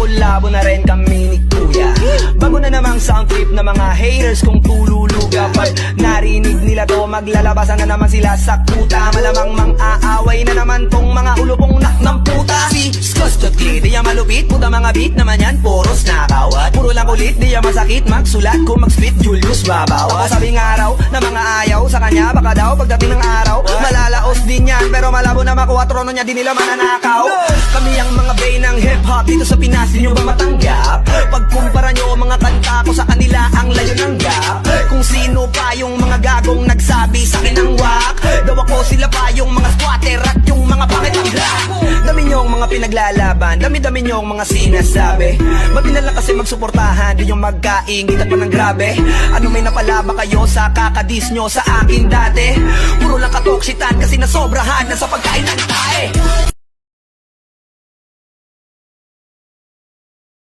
nakakulabo na rin kami ni Kuya. Bago na namang sound trip na mga haters kung tululuga. Pag narinig nila to, maglalabasan na naman sila sa kuta. Malamang mang-aaway na naman tong mga ulupong nak ng puta. Si Skosjotli, di yan malupit, puta mga beat naman yan, puros nakawat. Puro lang kulit, di yan masakit, magsulat kung mag-spit, Julius babawas. Sabing araw na mga ayaw sa kanya, baka daw pagdating ng araw malalaos din yan, pero malabo na makuha trono niya, di nila mananakaw. Kami ang mga bay ng hip-hop dito sa Pinas, di nyo ba matanggap? Pagkumpara nyo mga kanta ko sa kanila, ang layo ng gap. Kung sino pa yung mga gagong nagsabi sa akin ng wak, daw ako sila pa yung mga squatter at yung mga pangit ang black. Dami nyong mga pinaglalaban, dami-dami nyong mga sinasabi. Ba't di na lang kasi magsuportahan, di yung magkaingit at manang grabe. Ano may napalaba kayo sa kakadis nyo sa akin dati? Puro lang katoksitan kasi nasobrahan na sa pagkain ng tae.